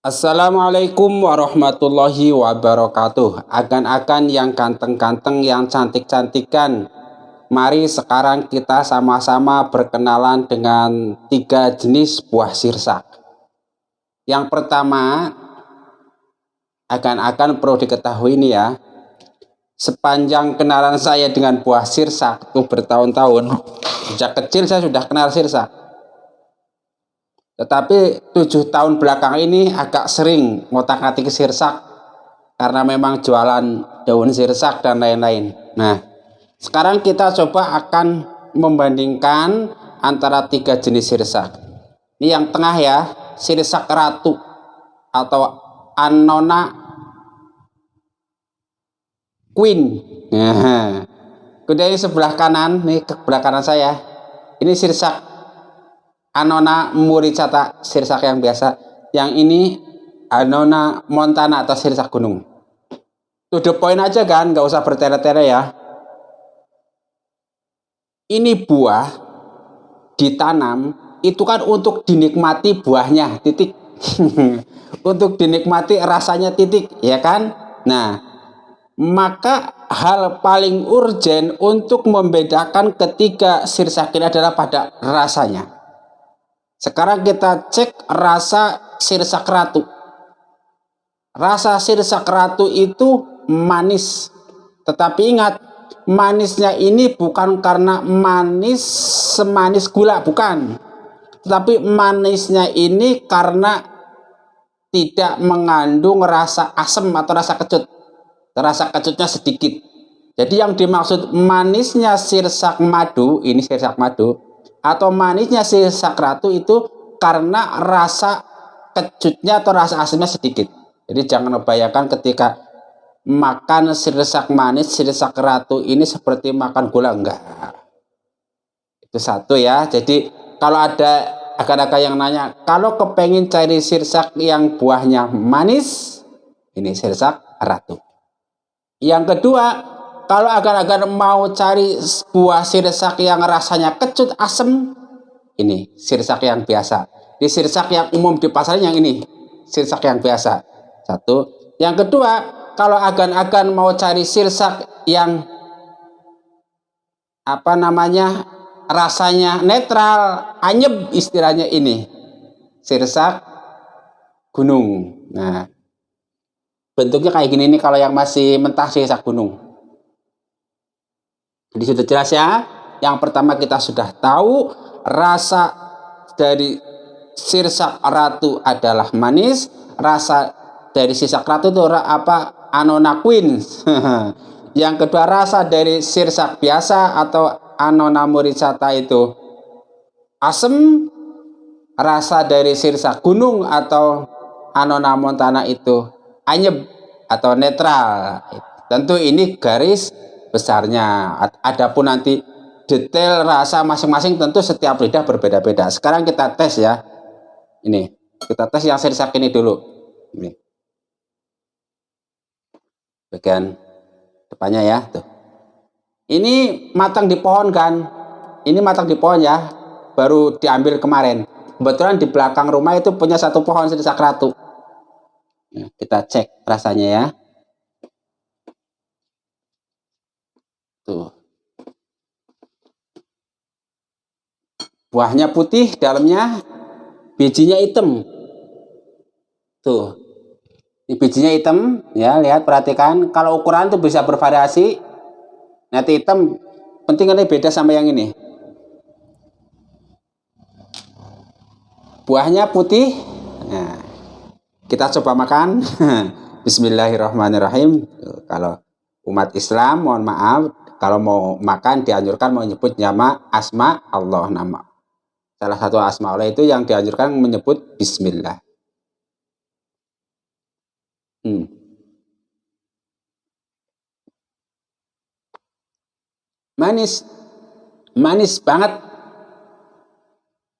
Assalamualaikum warahmatullahi wabarakatuh. Akan yang ganteng-ganteng, yang cantik-cantikan. Mari sekarang kita sama-sama berkenalan dengan 3 jenis buah sirsak. Yang pertama, akan perlu diketahui ini ya. Sepanjang kenalan saya dengan buah sirsak itu bertahun-tahun. Sejak kecil saya sudah kenal sirsak. Tetapi 7 tahun belakang ini agak sering ngotak-ngatik sirsak karena memang jualan daun sirsak dan lain-lain. Nah, sekarang kita coba akan membandingkan antara 3 jenis sirsak. Ini yang tengah ya, sirsak ratu atau Annona queen. Nah, kemudian sebelah kanan, nih ke sebelah kanan saya, ini sirsak Annona muricata, sirsak yang biasa. Yang ini Annona montana atau sirsak gunung. To the point aja kan, nggak usah bertele-tele ya. Ini buah ditanam itu kan untuk dinikmati buahnya, titik. Untuk dinikmati rasanya, titik, ya kan? Nah, maka hal paling urgen untuk membedakan ketiga sirsak ini adalah pada rasanya. Sekarang kita cek rasa sirsak ratu. Rasa sirsak ratu itu manis. Tetapi ingat, manisnya ini bukan karena manis semanis gula, bukan. Tetapi manisnya ini karena tidak mengandung rasa asam atau rasa kecut. Rasa kecutnya sedikit. Jadi yang dimaksud manisnya sirsak madu, ini sirsak madu, atau manisnya sirsak ratu itu karena rasa kecutnya atau rasa asamnya sedikit. Jadi jangan membayangkan ketika makan sirsak manis, sirsak ratu ini seperti makan gula, enggak. Itu satu ya. Jadi kalau ada agak-agak yang nanya, kalau kepengen cari sirsak yang buahnya manis, ini sirsak ratu. Yang kedua, kalau agar-agar mau cari buah sirsak yang rasanya kecut asem, ini sirsak yang biasa. Di sirsak yang umum di pasar yang ini, sirsak yang biasa. Satu. Yang kedua, kalau agan-agan mau cari sirsak yang rasanya netral, anyep istilahnya, ini sirsak gunung. Nah, bentuknya kayak gini nih kalau yang masih mentah, sirsak gunung. Jadi sudah jelas ya. Yang pertama kita sudah tahu rasa dari sirsak ratu adalah manis. Rasa dari sirsak ratu itu Annona queen. Yang kedua, rasa dari sirsak biasa atau Annona muricata itu asam. Rasa dari sirsak gunung atau Annona montana itu anyep atau netral. Tentu ini garis besarnya. Adapun nanti detail rasa masing-masing tentu setiap lidah berbeda-beda. Sekarang kita tes ya. Ini kita tes yang sirsak ini dulu. Ini bagian depannya ya, tuh. Ini matang di pohon kan? Ini matang di pohon ya. Baru diambil kemarin. Kebetulan di belakang rumah itu punya satu pohon sirsak ratu. Nah, kita cek rasanya ya. Tuh. Buahnya putih, dalamnya bijinya hitam. Tuh. Ini bijinya hitam ya, lihat, perhatikan. Kalau ukuran tuh bisa bervariasi. Nanti hitam, penting ini beda sama yang ini. Buahnya putih. Nah, kita coba makan. Bismillahirrahmanirrahim. Kalau umat Islam, mohon maaf, kalau mau makan dianjurkan menyebut nama asma Allah, nama salah satu asma Allah itu yang dianjurkan menyebut bismillah. Manis banget.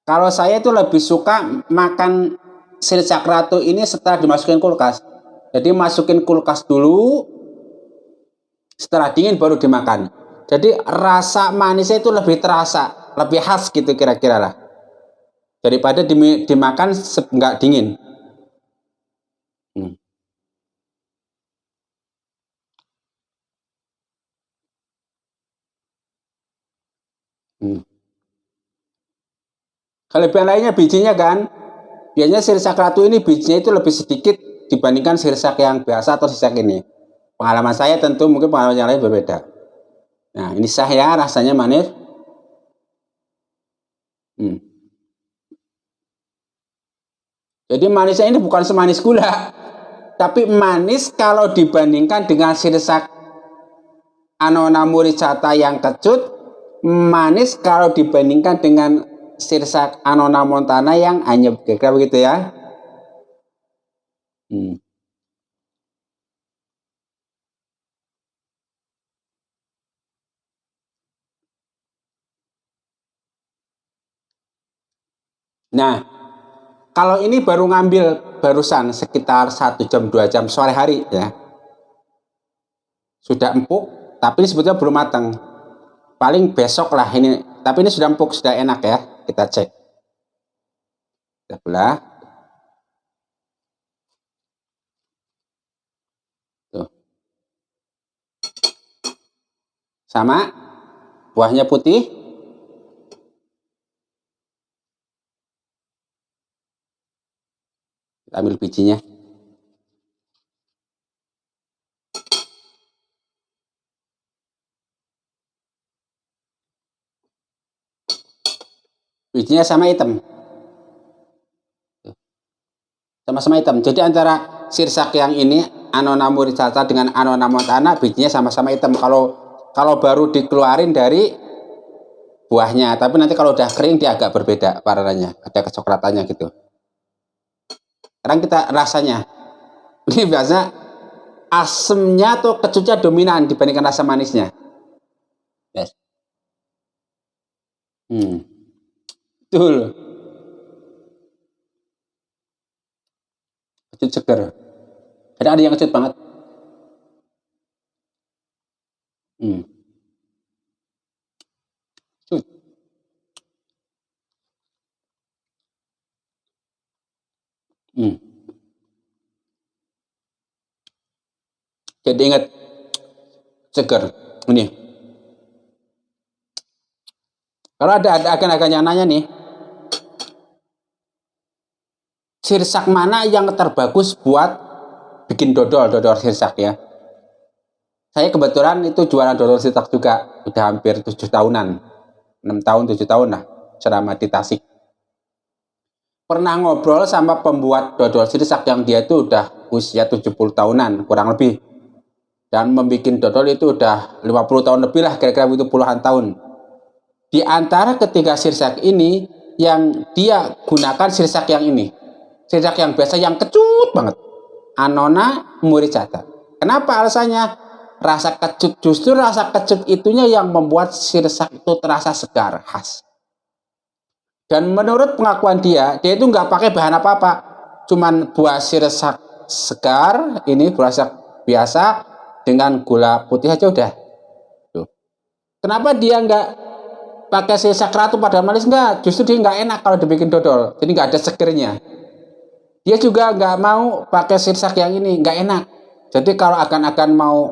Kalau saya itu lebih suka makan sirsak ratu ini setelah dimasukin kulkas. Jadi masukin kulkas dulu, setelah dingin baru dimakan. Jadi rasa manisnya itu lebih terasa, lebih khas gitu kira-kira lah, daripada dimakan nggak dingin. Hmm. Hmm. Kelebihan lainnya bijinya kan, biasanya sirsak ratu ini bijinya itu lebih sedikit dibandingkan sirsak yang biasa atau sirsak ini. Pengalaman saya tentu mungkin pengalaman yang lain berbeda. Nah, ini sah ya, rasanya manis. Hmm. Jadi manisnya ini bukan semanis gula, tapi manis kalau dibandingkan dengan sirsak Annona muricata yang kecut, manis kalau dibandingkan dengan sirsak Annona montana yang anyep, kira-kira begitu ya. Hmm. Nah, kalau ini baru ngambil barusan sekitar 1 jam 2 jam sore hari ya, sudah empuk, tapi ini sebetulnya belum matang. Paling besok lah ini, tapi ini sudah empuk, sudah enak ya. Kita cek. Kita belah. Tuh. Sama, buahnya putih. Kita ambil bijinya. Bijinya sama hitam. Sama-sama hitam. Jadi antara sirsak yang ini Annona muricata dengan Annona montana bijinya sama-sama hitam. Kalau baru dikeluarin dari buahnya, tapi nanti kalau udah kering dia agak berbeda warnanya, ada kecoklatannya gitu. Sekarang kita rasanya. Ini biasa asemnya atau kecutnya dominan dibandingkan rasa manisnya. Yes. Betul. Kecut seger. Kadang ada yang kecut banget. Hmm. Kecut. Hmm. Jadi ingat seger. Ini. Kalau ada akan yang nanya nih, sirsak mana yang terbagus buat bikin dodol sirsak ya? Saya kebetulan itu jualan dodol sirsak juga, udah hampir 7 tahunan, 6 tahun 7 tahun lah selama di Tasik. Pernah ngobrol sama pembuat dodol sirsak yang dia itu udah usia 70 tahunan kurang lebih, dan membuat dodol itu udah 50 tahun lebih lah, kira-kira itu puluhan tahun. Di antara ketiga sirsak ini, yang dia gunakan sirsak yang ini, sirsak yang biasa yang kecut banget, Annona muricata. Kenapa alasannya? Rasa kecut, justru rasa kecut itunya yang membuat sirsak itu terasa segar, khas. Dan menurut pengakuan dia itu nggak pakai bahan apa-apa, cuman buah sirsak segar, ini buah sirsak biasa dengan gula putih aja udah. Tuh. Kenapa dia nggak pakai sirsak ratu pada manis? Nggak, justru dia nggak enak kalau dibikin dodol, jadi nggak ada segernya. Dia juga nggak mau pakai sirsak yang ini, nggak enak. Jadi kalau akan mau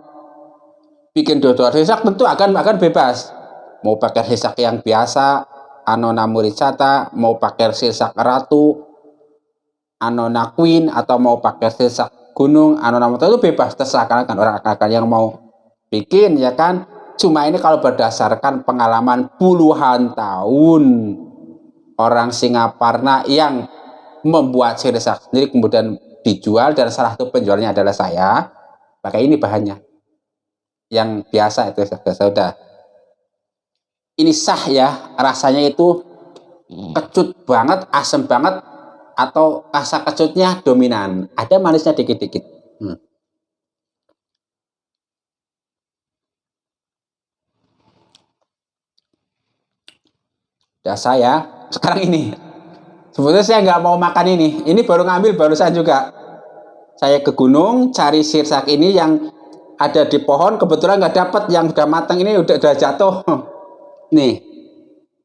bikin dodol sirsak tentu akan bebas. Mau pakai sirsak yang biasa, Annona muricata, mau pakai sirsak ratu, Annona queen, atau mau pakai sirsak gunung, Annona montana, itu bebas, terserah kan orang akan yang mau bikin ya kan. Cuma ini kalau berdasarkan pengalaman puluhan tahun orang Singaparna yang membuat sirsak sendiri kemudian dijual, dan salah satu penjualnya adalah saya, pakai ini bahannya yang biasa itu sudah. Ini sah ya, rasanya itu kecut banget, asam banget, atau rasa kecutnya dominan, ada manisnya dikit-dikit. Ya saya sekarang ini sebetulnya saya nggak mau makan ini baru ngambil barusan juga. Saya ke gunung cari sirsak ini yang ada di pohon, kebetulan nggak dapat yang udah matang, ini udah jatuh. Nih,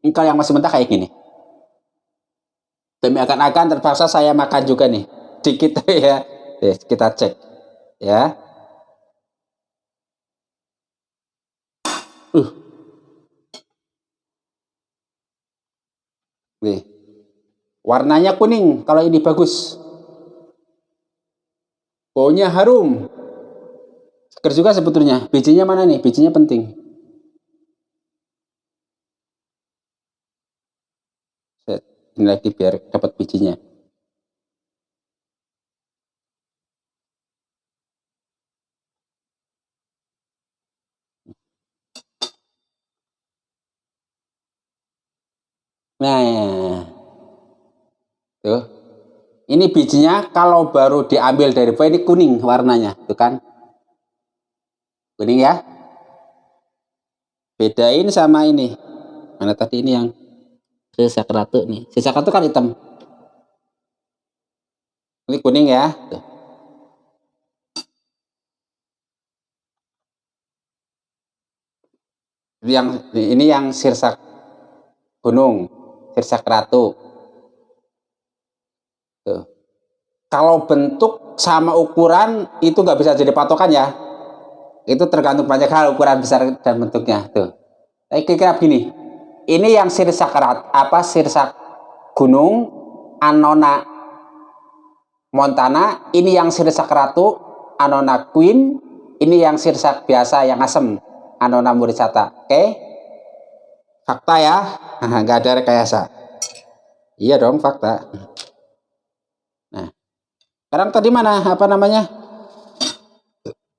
ini kalau yang masih mentah kayak gini. Demi akan terpaksa saya makan juga nih, dikit ya. kita cek ya. Nih, warnanya kuning kalau ini bagus. Baunya harum. Seger juga sebetulnya. Bijinya mana nih? Bijinya penting. Ini lagi biar dapat bijinya. Nah, tuh. Ini bijinya kalau baru diambil dari buah ini kuning warnanya, tuh kan? Kuning ya. Bedain sama ini. Mana tadi ini yang sisa keratu nih. Sisa keratu kan hitam. Ini kuning ya. Tuh. Ini yang sirsak gunung, sirsak ratu. Tuh. Kalau bentuk sama ukuran itu nggak bisa jadi patokan ya. Itu tergantung banyak hal, ukuran besar dan bentuknya. Tuh. Tapi kira-kira begini. Ini yang sirsak sirsak gunung Annona Montana. Ini yang sirsak ratu Annona Queen. Ini yang sirsak biasa yang asem Annona muricata. Oke? Fakta ya, nggak ada rekayasa. Iya dong, fakta. Nah, sekarang tadi mana? Apa namanya?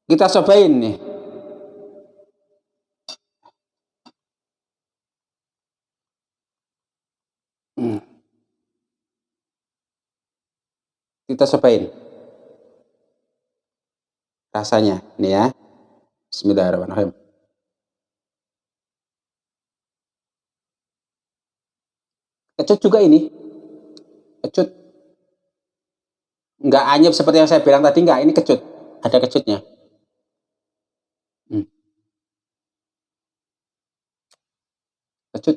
Kita cobain nih. Kita cobain rasanya. Ini ya. Bismillahirrahmanirrahim. Kecut juga ini. Kecut. Nggak anyep seperti yang saya bilang tadi, nggak. Ini kecut. Ada kecutnya. Kecut.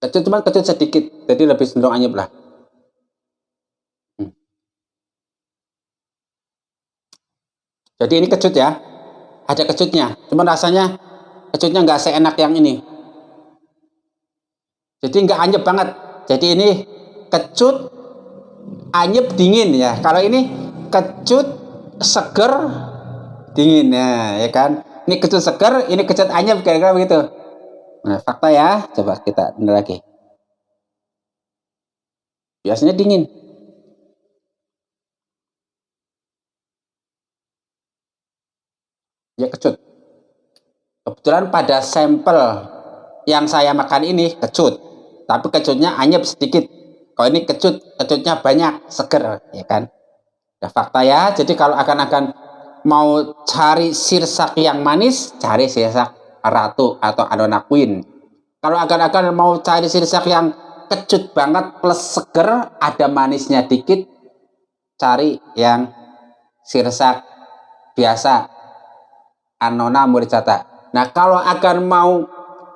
Kecut cuma kecut sedikit. Jadi lebih cenderung anyep lah. Jadi ini kecut ya. Ada kecutnya. Cuma rasanya kecutnya nggak seenak yang ini. Jadi nggak anyep banget. Jadi ini kecut, anyep, dingin ya. Kalau ini kecut, seger, dingin ya kan. Ini kecut seger, ini kecut anyep, kira-kira begitu. Nah, fakta ya. Coba kita bener lagi. Biasanya dingin. Ya kecut. Kebetulan pada sampel yang saya makan ini kecut, tapi kecutnya anyep sedikit. Kalau ini kecutnya banyak, seger, ya kan? Ya, fakta ya. Jadi kalau akan mau cari sirsak yang manis, cari sirsak ratu atau Annona Queen. Kalau akan mau cari sirsak yang kecut banget plus seger, ada manisnya dikit, cari yang sirsak biasa Annona muricata. Nah, kalau akan mau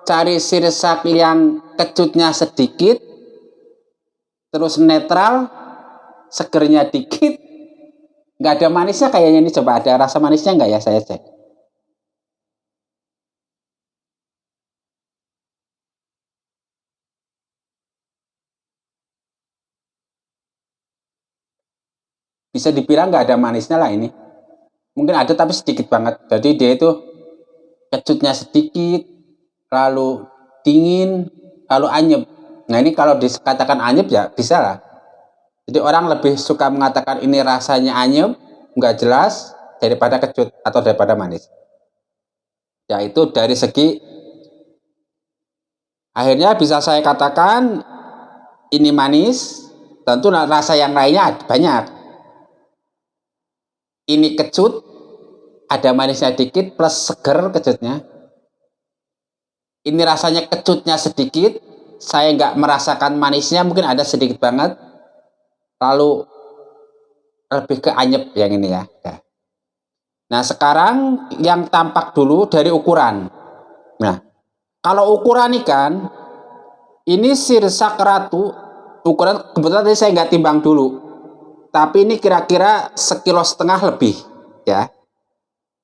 cari sirsak yang kecutnya sedikit, terus netral, segernya dikit, nggak ada manisnya kayaknya ini. Coba ada rasa manisnya nggak ya, saya cek. Bisa dibilang nggak ada manisnya lah ini. Mungkin ada tapi sedikit banget. Jadi dia itu kecutnya sedikit, lalu dingin, lalu anyep. Nah ini kalau dikatakan anyep ya bisa lah. Jadi orang lebih suka mengatakan ini rasanya anyep, nggak jelas, daripada kecut atau daripada manis. Ya itu dari segi, akhirnya bisa saya katakan ini manis, tentu rasa yang lainnya banyak. Ini kecut, ada manisnya dikit plus seger kecutnya. Ini rasanya kecutnya sedikit, saya nggak merasakan manisnya, mungkin ada sedikit banget, lalu lebih ke anyep yang ini ya. Nah sekarang yang tampak dulu dari ukuran. Nah kalau ukuran ikan, ini sirsak ratu, ukuran kebetulan tadi saya nggak timbang dulu. tapi ini kira-kira 1,5 kilo lebih ya.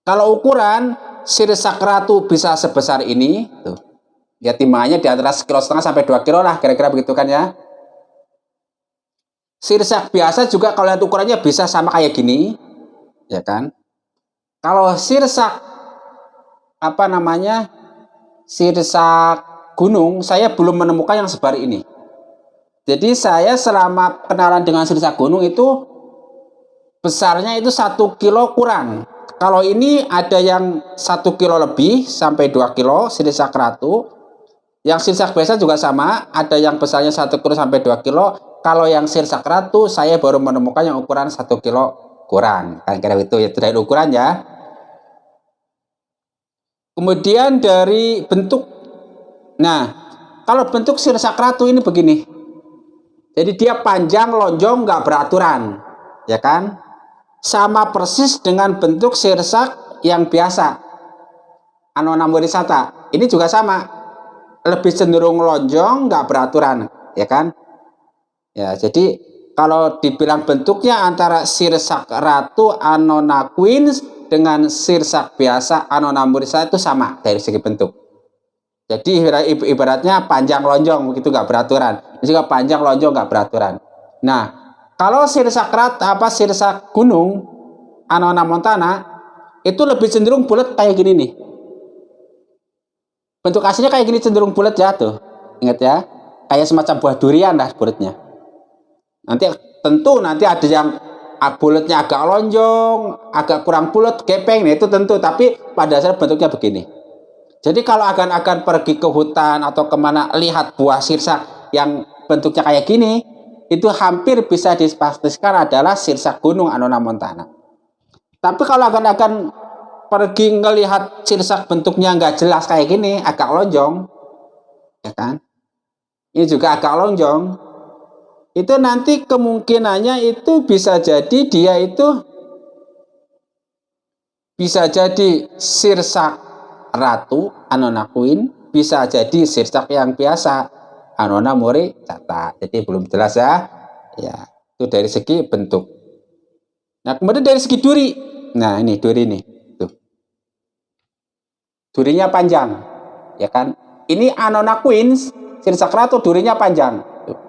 Kalau ukuran sirsak ratu bisa sebesar ini tuh. Ya timbangannya di antara 1,5 kilo sampai 2 kilo lah, kira-kira begitu kan ya. Sirsak biasa juga kalau lihat ukurannya bisa sama kayak gini, ya kan. Kalau sirsak apa namanya, sirsak gunung, saya belum menemukan yang sebar ini. Jadi saya selama kenalan dengan sirsak gunung itu besarnya itu 1 kilo kurang. Kalau ini ada yang 1 kilo lebih sampai 2 kilo sirsak ratu. Yang sirsak biasa juga sama, ada yang besarnya 1 kilo sampai 2 kilo. Kalau yang sirsak ratu saya baru menemukan yang ukuran 1 kilo kurang. Kan kira itu ya, dari ukuran ya. Kemudian dari bentuk. Nah, kalau bentuk sirsak ratu ini begini. Jadi dia panjang, lonjong, nggak beraturan, ya kan? Sama persis dengan bentuk sirsak yang biasa, Annona morisata. Ini juga sama, lebih cenderung lonjong, nggak beraturan, ya kan? Ya, jadi kalau dibilang bentuknya antara sirsak ratu Annona queens dengan sirsak biasa Annona morisata itu sama dari segi bentuk. Jadi ibaratnya panjang lonjong begitu nggak beraturan. Ini juga panjang lonjong nggak beraturan. Nah, kalau sirsak sirsak gunung Annona montana itu lebih cenderung bulat kayak gini nih. Bentuk aslinya kayak gini, cenderung bulat ya tuh. Ingat ya, kayak semacam buah durian lah bulatnya. Nanti ada yang bulatnya agak lonjong, agak kurang bulat, gepeng, nah itu tentu. Tapi pada dasarnya bentuknya begini. Jadi kalau akan pergi ke hutan atau kemana lihat buah sirsak yang bentuknya kayak gini, itu hampir bisa dipastikan adalah sirsak gunung Annona montana. Tapi kalau akan pergi ngelihat sirsak bentuknya nggak jelas kayak gini, agak lonjong, ya kan? Ini juga agak lonjong. Itu nanti kemungkinannya itu bisa jadi dia itu bisa jadi sirsak ratu Annona queen, bisa jadi sirsak yang biasa Annona morisata. Jadi belum jelas ya. Ya, itu dari segi bentuk. Nah, kemudian dari segi duri. Nah, ini duri nih. Tuh. Durinya panjang, ya kan? Ini Annona queens, sirsak ratu durinya panjang. Tuh.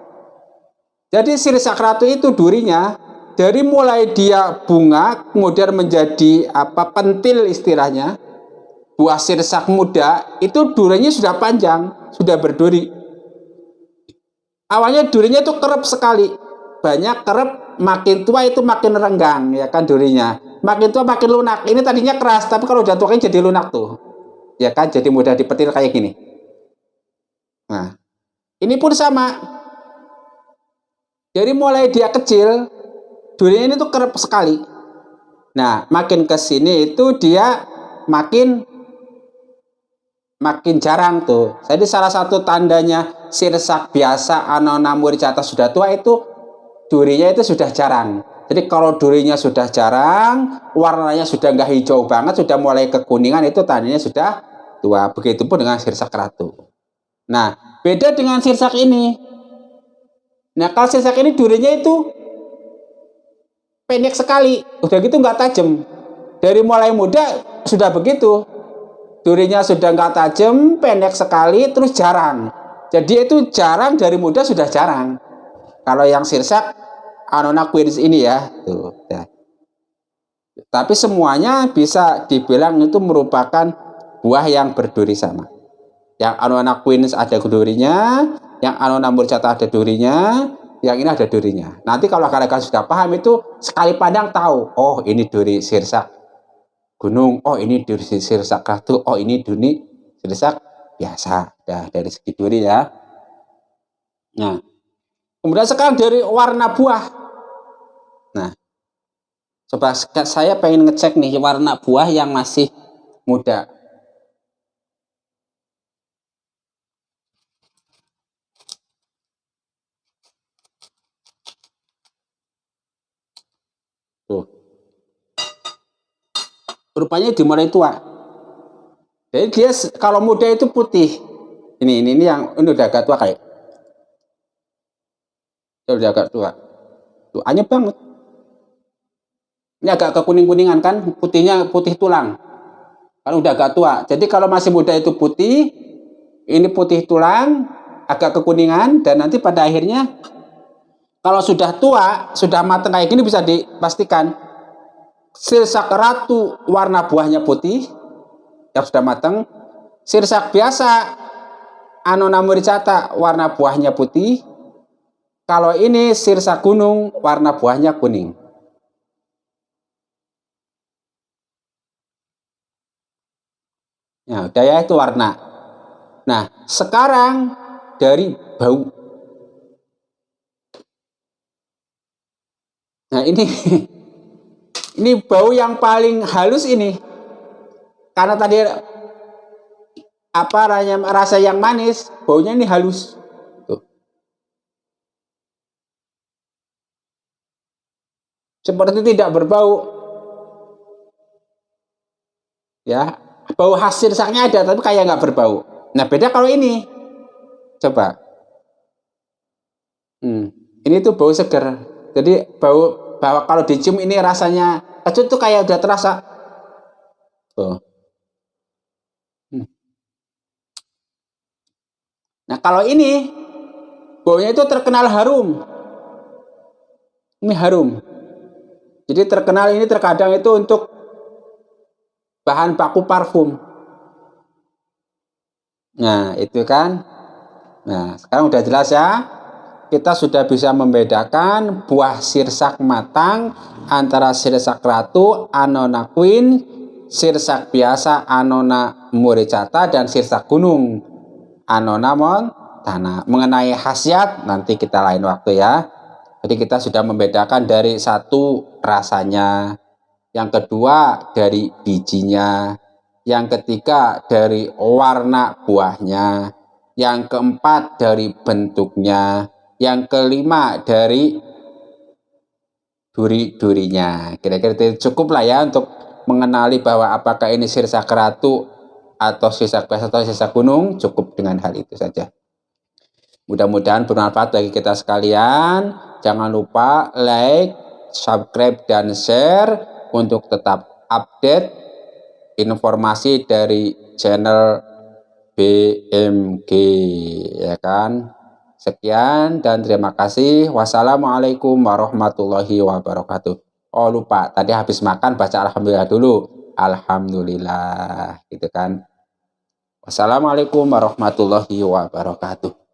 Jadi sirsak ratu itu durinya dari mulai dia bunga kemudian menjadi pentil istilahnya, buah sirsak muda itu durinya sudah panjang, sudah berduri. Awalnya durinya itu kerap sekali, banyak kerap, makin tua itu makin renggang, ya kan durinya. Makin tua makin lunak. Ini tadinya keras, tapi kalau udah tua jadi lunak tuh, ya kan, jadi mudah dipetil kayak gini. Nah, ini pun sama. Jadi mulai dia kecil, durinya ini tuh kerap sekali. Nah, makin ke sini itu dia makin jarang tuh. Jadi salah satu tandanya sirsak biasa Annona morisata sudah tua itu durinya itu sudah jarang. Jadi kalau durinya sudah jarang, warnanya sudah nggak hijau banget, sudah mulai kekuningan, itu tandanya sudah tua. Begitupun dengan sirsak ratu. Nah, beda dengan sirsak ini. Nah, kalau sirsak ini durinya itu pendek sekali, udah gitu nggak tajam. Dari mulai muda sudah begitu, durinya sudah nggak tajam, pendek sekali, terus jarang. Jadi itu jarang, dari muda sudah jarang. Kalau yang sirsak Annona queens ini ya, tuh. Ya. Tapi semuanya bisa dibilang itu merupakan buah yang berduri sama. Yang Annona queens ada durinya, yang Annona morisata ada durinya, yang ini ada durinya. Nanti kalau kalian sudah paham itu, sekali pandang tahu, oh ini duri sirsak gunung, oh ini duri sirsak ratu, oh ini duri sirsak biasa. Dah dari segi duri ya. Nah, kemudian sekarang dari warna buah. Nah, coba saya pengen ngecek nih warna buah yang masih muda. Tuh. Rupanya dimulai tua. Jadi dia kalau muda itu putih. Ini yang ini udah agak tua kayak. Udah agak tua. Tuh, anyep banget. Ini agak kekuning-kuningan kan, putihnya putih tulang. Kan udah agak tua. Jadi kalau masih muda itu putih, ini putih tulang, agak kekuningan, dan nanti pada akhirnya kalau sudah tua, sudah matang kayak gini bisa dipastikan sirsak ratu warna buahnya putih yang sudah matang, sirsak biasa Annona muricata warna buahnya putih. Kalau ini sirsak gunung warna buahnya kuning. Nah, udah ya itu warna. Nah, sekarang dari bau. Nah, ini ini bau yang paling halus ini. Karena tadi apa rasa yang manis, baunya ini halus. Tuh. Seperti tidak berbau. Ya, bau khas sirsaknya ada tapi kayak nggak berbau. Nah, beda kalau ini. Coba. Ini tuh bau seger. Jadi bau bahwa kalau dicium ini rasanya kecut tuh kayak udah terasa. Tuh. Nah, kalau ini baunya itu terkenal harum. Ini harum. Jadi terkenal ini terkadang itu untuk bahan baku parfum. Nah, itu kan. Nah, sekarang udah jelas ya. Kita sudah bisa membedakan buah sirsak matang antara sirsak ratu Annona queen, sirsak biasa Annona muricata, dan sirsak gunung Annona montana. Mengenai khasiat nanti kita lain waktu ya. Jadi kita sudah membedakan dari satu rasanya, yang kedua dari bijinya, yang ketiga dari warna buahnya, yang keempat dari bentuknya, yang kelima dari duri-durinya. Kira-kira cukup lah ya untuk mengenali bahwa apakah ini sirsak ratu atau sirsak biasa atau sirsak gunung. Cukup dengan hal itu saja. Mudah-mudahan bermanfaat bagi kita sekalian. Jangan lupa like, subscribe, dan share untuk tetap update informasi dari channel BMG, ya kan? Sekian dan terima kasih. Wassalamualaikum warahmatullahi wabarakatuh. Oh lupa, tadi habis makan baca alhamdulillah dulu. Alhamdulillah, gitu kan. Wassalamualaikum warahmatullahi wabarakatuh.